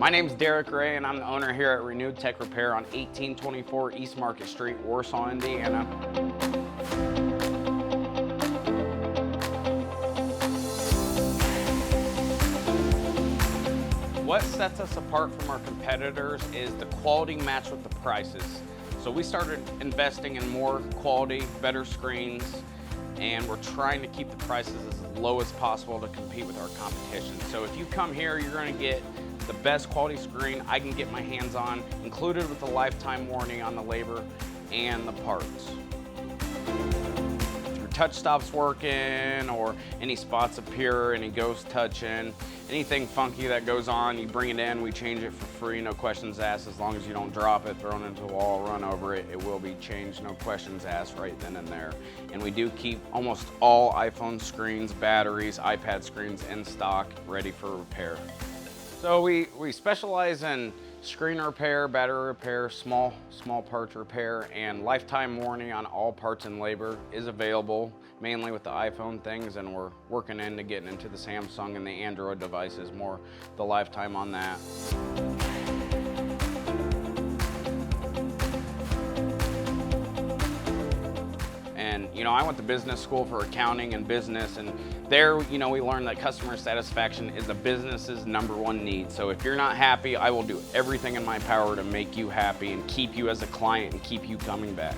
My name's Derek Ray, and I'm the owner here at Renewed Tech Repair on 1824 East Market Street, Warsaw, Indiana. What sets us apart from our competitors is the quality match with the prices. So we started investing in more quality, better screens, and we're trying to keep the prices as low as possible to compete with our competition. So if you come here, you're going to get the best quality screen I can get my hands on, included with a lifetime warranty on the labor and the parts. If your touch stops working, or any spots appear, any ghost touching, anything funky that goes on, you bring it in, we change it for free, no questions asked. As long as you don't drop it, throw it into the wall, run over it, it will be changed, no questions asked right then and there. And we do keep almost all iPhone screens, batteries, iPad screens in stock, ready for repair. So we specialize in screen repair, battery repair, small parts repair, and lifetime warranty on all parts and labor is available, mainly with the iPhone things, and we're working into getting into the Samsung and the Android devices, more the lifetime on that. And I went to business school for accounting and business, and there we learned that customer satisfaction is a business's #1 need. So if you're not happy, I will do everything in my power to make you happy and keep you as a client and keep you coming back.